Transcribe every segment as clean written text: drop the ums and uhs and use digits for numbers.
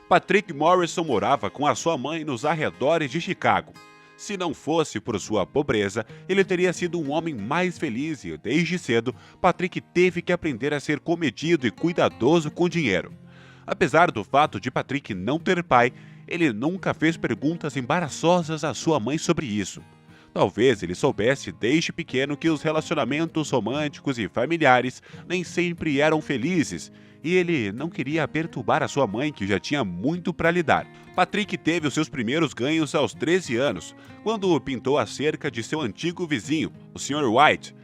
Patrick Morrison morava com a sua mãe nos arredores de Chicago. Se não fosse por sua pobreza, ele teria sido um homem mais feliz e, desde cedo, Patrick teve que aprender a ser comedido e cuidadoso com dinheiro. Apesar do fato de Patrick não ter pai, ele nunca fez perguntas embaraçosas à sua mãe sobre isso. Talvez ele soubesse desde pequeno que os relacionamentos românticos e familiares nem sempre eram felizes, e ele não queria perturbar a sua mãe, que já tinha muito para lidar. Patrick teve os seus primeiros ganhos aos 13 anos, quando pintou a cerca de seu antigo vizinho, o Sr. White.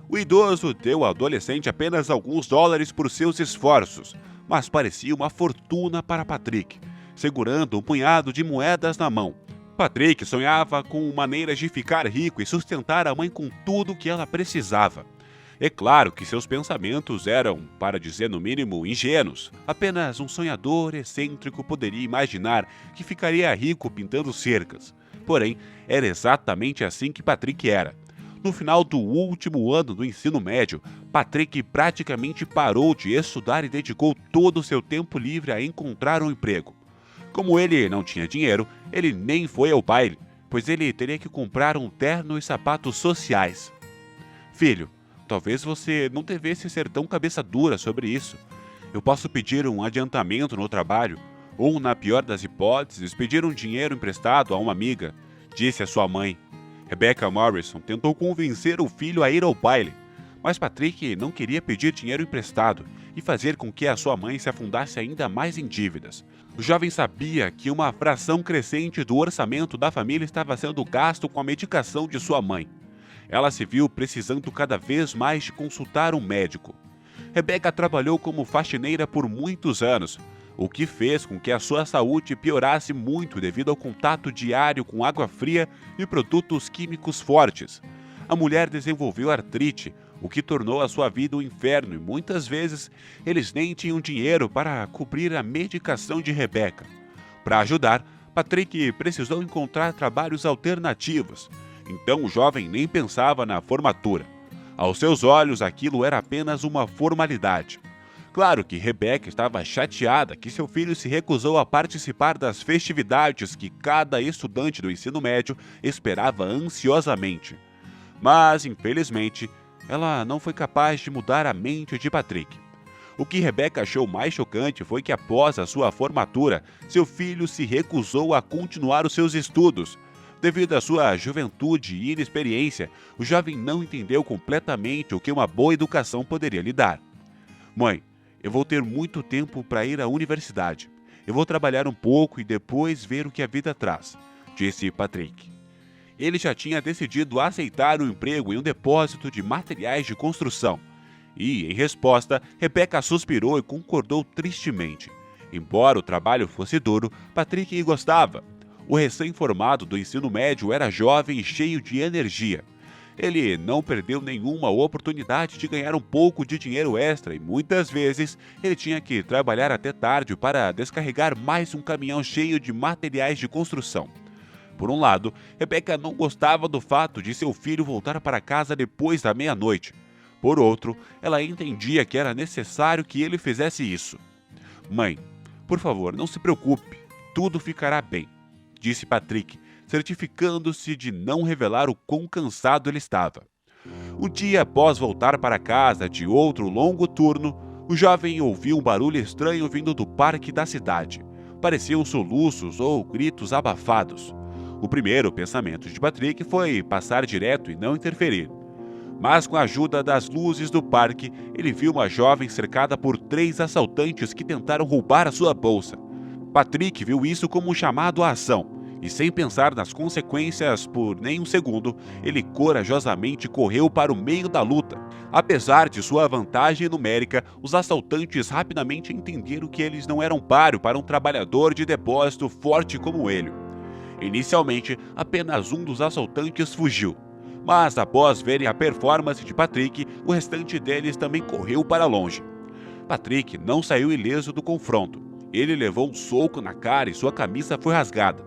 O idoso deu ao adolescente apenas alguns dólares por seus esforços, mas parecia uma fortuna para Patrick, segurando um punhado de moedas na mão. Patrick sonhava com maneiras de ficar rico e sustentar a mãe com tudo o que ela precisava. É claro que seus pensamentos eram, para dizer no mínimo, ingênuos. Apenas um sonhador excêntrico poderia imaginar que ficaria rico pintando cercas. Porém, era exatamente assim que Patrick era. No final do último ano do ensino médio, Patrick praticamente parou de estudar e dedicou todo o seu tempo livre a encontrar um emprego. Como ele não tinha dinheiro, ele nem foi ao baile, pois ele teria que comprar um terno e sapatos sociais. Filho, talvez você não devesse ser tão cabeça dura sobre isso. Eu posso pedir um adiantamento no trabalho, ou, na pior das hipóteses, pedir um dinheiro emprestado a uma amiga, disse a sua mãe. Rebecca Morrison tentou convencer o filho a ir ao baile, mas Patrick não queria pedir dinheiro emprestado e fazer com que a sua mãe se afundasse ainda mais em dívidas. O jovem sabia que uma fração crescente do orçamento da família estava sendo gasto com a medicação de sua mãe. Ela se viu precisando cada vez mais de consultar um médico. Rebecca trabalhou como faxineira por muitos anos, o que fez com que a sua saúde piorasse muito devido ao contato diário com água fria e produtos químicos fortes. A mulher desenvolveu artrite, o que tornou a sua vida um inferno, e muitas vezes eles nem tinham dinheiro para cobrir a medicação de Rebecca. Para ajudar, Patrick precisou encontrar trabalhos alternativos. Então o jovem nem pensava na formatura. Aos seus olhos, aquilo era apenas uma formalidade. Claro que Rebecca estava chateada que seu filho se recusou a participar das festividades que cada estudante do ensino médio esperava ansiosamente. Mas, infelizmente, ela não foi capaz de mudar a mente de Patrick. O que Rebecca achou mais chocante foi que, após a sua formatura, seu filho se recusou a continuar os seus estudos. Devido à sua juventude e inexperiência, o jovem não entendeu completamente o que uma boa educação poderia lhe dar. Mãe, eu vou ter muito tempo para ir à universidade. Eu vou trabalhar um pouco e depois ver o que a vida traz, disse Patrick. Ele já tinha decidido aceitar um emprego em um depósito de materiais de construção. E, em resposta, Rebecca suspirou e concordou tristemente. Embora o trabalho fosse duro, Patrick gostava. O recém-formado do ensino médio era jovem e cheio de energia. Ele não perdeu nenhuma oportunidade de ganhar um pouco de dinheiro extra e muitas vezes ele tinha que trabalhar até tarde para descarregar mais um caminhão cheio de materiais de construção. Por um lado, Rebecca não gostava do fato de seu filho voltar para casa depois da meia-noite. Por outro, ela entendia que era necessário que ele fizesse isso. Mãe, por favor, não se preocupe, tudo ficará bem, disse Patrick, certificando-se de não revelar o quão cansado ele estava. Um dia após voltar para casa de outro longo turno, o jovem ouviu um barulho estranho vindo do parque da cidade. Pareciam soluços ou gritos abafados. O primeiro pensamento de Patrick foi passar direto e não interferir. Mas com a ajuda das luzes do parque, ele viu uma jovem cercada por 3 assaltantes que tentaram roubar a sua bolsa. Patrick viu isso como um chamado à ação, e sem pensar nas consequências por nem um segundo, ele corajosamente correu para o meio da luta. Apesar de sua vantagem numérica, os assaltantes rapidamente entenderam que eles não eram páreo para um trabalhador de depósito forte como ele. Inicialmente, apenas um dos assaltantes fugiu, mas após verem a performance de Patrick, o restante deles também correu para longe. Patrick não saiu ileso do confronto. Ele levou um soco na cara e sua camisa foi rasgada.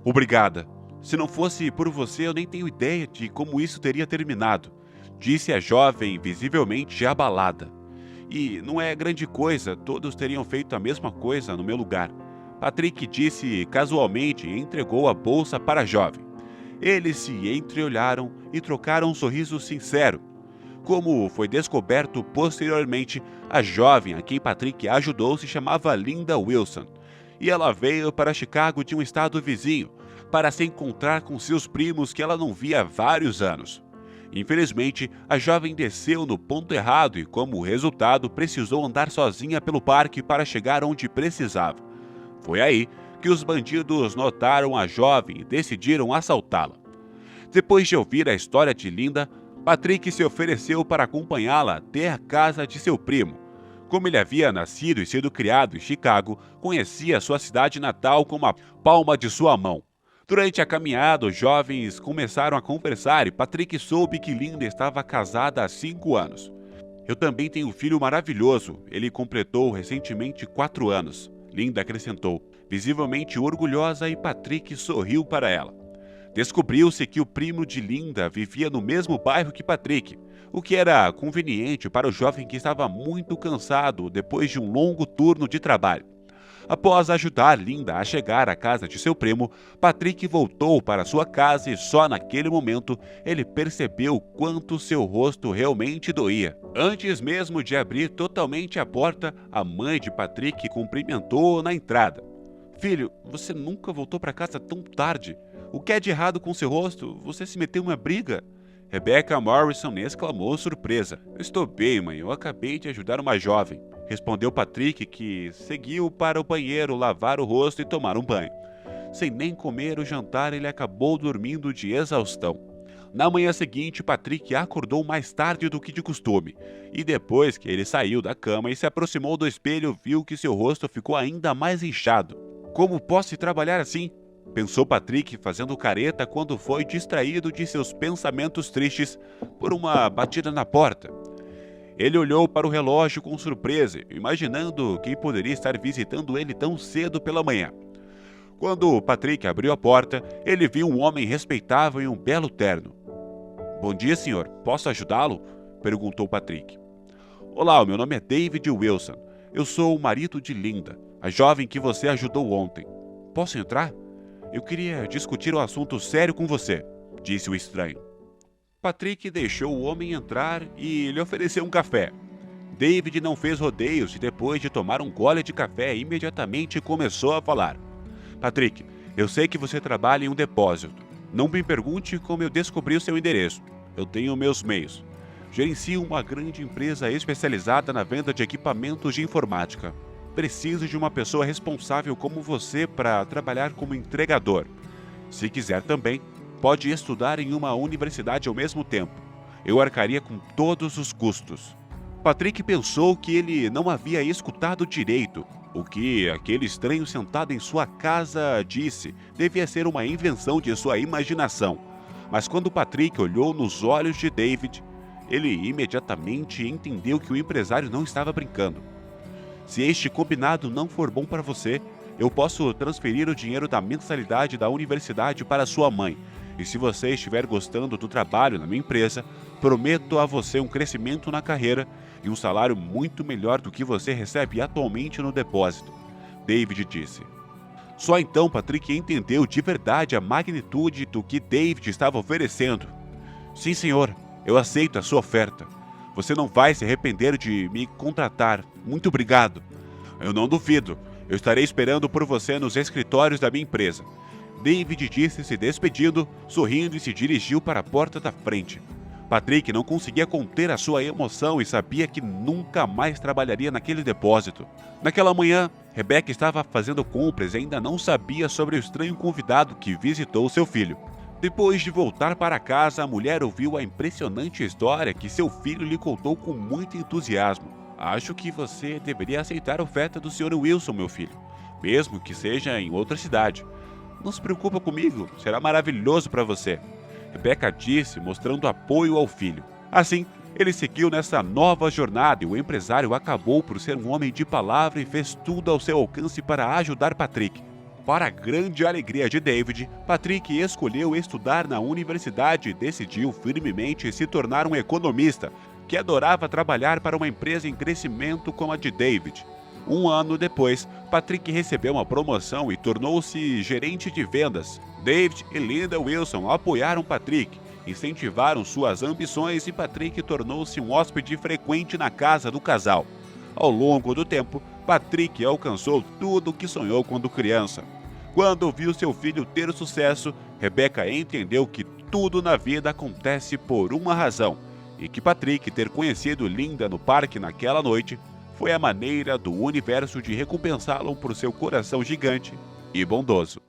Obrigada. Se não fosse por você, eu nem tenho ideia de como isso teria terminado, disse a jovem, visivelmente abalada. E não é grande coisa, todos teriam feito a mesma coisa no meu lugar. Patrick disse casualmente e entregou a bolsa para a jovem. Eles se entreolharam e trocaram um sorriso sincero. Como foi descoberto posteriormente, a jovem a quem Patrick ajudou se chamava Linda Wilson, e ela veio para Chicago de um estado vizinho para se encontrar com seus primos que ela não via há vários anos. Infelizmente, a jovem desceu no ponto errado e, como resultado, precisou andar sozinha pelo parque para chegar onde precisava. Foi aí que os bandidos notaram a jovem e decidiram assaltá-la. Depois de ouvir a história de Linda, Patrick se ofereceu para acompanhá-la até a casa de seu primo. Como ele havia nascido e sido criado em Chicago, conhecia sua cidade natal como a palma de sua mão. Durante a caminhada, os jovens começaram a conversar e Patrick soube que Linda estava casada há 5 anos. Eu também tenho um filho maravilhoso, ele completou recentemente 4 anos. Linda acrescentou, visivelmente orgulhosa, e Patrick sorriu para ela. Descobriu-se que o primo de Linda vivia no mesmo bairro que Patrick, o que era conveniente para o jovem que estava muito cansado depois de um longo turno de trabalho. Após ajudar Linda a chegar à casa de seu primo, Patrick voltou para sua casa e só naquele momento ele percebeu quanto seu rosto realmente doía. Antes mesmo de abrir totalmente a porta, a mãe de Patrick cumprimentou-o na entrada. "Filho, você nunca voltou para casa tão tarde. O que é de errado com seu rosto? Você se meteu em uma briga?" Rebecca Morrison exclamou surpresa. "Eu estou bem, mãe. Eu acabei de ajudar uma jovem", respondeu Patrick, que seguiu para o banheiro lavar o rosto e tomar um banho. Sem nem comer o jantar, ele acabou dormindo de exaustão. Na manhã seguinte, Patrick acordou mais tarde do que de costume, e depois que ele saiu da cama e se aproximou do espelho, viu que seu rosto ficou ainda mais inchado. "Como posso trabalhar assim?" pensou Patrick, fazendo careta quando foi distraído de seus pensamentos tristes por uma batida na porta. Ele olhou para o relógio com surpresa, imaginando quem poderia estar visitando ele tão cedo pela manhã. Quando Patrick abriu a porta, ele viu um homem respeitável em um belo terno. "Bom dia, senhor. Posso ajudá-lo?" perguntou Patrick. "Olá, o meu nome é David Wilson. Eu sou o marido de Linda, a jovem que você ajudou ontem. Posso entrar? Eu queria discutir um assunto sério com você", disse o estranho. Patrick deixou o homem entrar e lhe ofereceu um café. David não fez rodeios e, depois de tomar um gole de café, imediatamente começou a falar. "Patrick, eu sei que você trabalha em um depósito. Não me pergunte como eu descobri o seu endereço. Eu tenho meus meios. Gerencio uma grande empresa especializada na venda de equipamentos de informática. Preciso de uma pessoa responsável como você para trabalhar como entregador. Se quiser também, pode estudar em uma universidade ao mesmo tempo. Eu arcaria com todos os custos." Patrick pensou que ele não havia escutado direito. O que aquele estranho sentado em sua casa disse devia ser uma invenção de sua imaginação. Mas quando Patrick olhou nos olhos de David, ele imediatamente entendeu que o empresário não estava brincando. "Se este combinado não for bom para você, eu posso transferir o dinheiro da mensalidade da universidade para sua mãe. E se você estiver gostando do trabalho na minha empresa, prometo a você um crescimento na carreira e um salário muito melhor do que você recebe atualmente no depósito", David disse. Só então Patrick entendeu de verdade a magnitude do que David estava oferecendo. "Sim, senhor, eu aceito a sua oferta. Você não vai se arrepender de me contratar. Muito obrigado." "Eu não duvido. Eu estarei esperando por você nos escritórios da minha empresa", David disse, se despedindo, sorrindo, e se dirigiu para a porta da frente. Patrick não conseguia conter a sua emoção e sabia que nunca mais trabalharia naquele depósito. Naquela manhã, Rebecca estava fazendo compras e ainda não sabia sobre o estranho convidado que visitou seu filho. Depois de voltar para casa, a mulher ouviu a impressionante história que seu filho lhe contou com muito entusiasmo. "Acho que você deveria aceitar a oferta do Sr. Wilson, meu filho, mesmo que seja em outra cidade. Não se preocupa comigo, será maravilhoso para você", Rebecca disse, mostrando apoio ao filho. Assim, ele seguiu nessa nova jornada e o empresário acabou por ser um homem de palavra e fez tudo ao seu alcance para ajudar Patrick. Para a grande alegria de David, Patrick escolheu estudar na universidade e decidiu firmemente se tornar um economista, que adorava trabalhar para uma empresa em crescimento como a de David. Um ano depois, Patrick recebeu uma promoção e tornou-se gerente de vendas. David e Linda Wilson apoiaram Patrick, incentivaram suas ambições e Patrick tornou-se um hóspede frequente na casa do casal. Ao longo do tempo, Patrick alcançou tudo o que sonhou quando criança. Quando viu seu filho ter sucesso, Rebecca entendeu que tudo na vida acontece por uma razão e que Patrick ter conhecido Linda no parque naquela noite foi a maneira do universo de recompensá-lo por seu coração gigante e bondoso.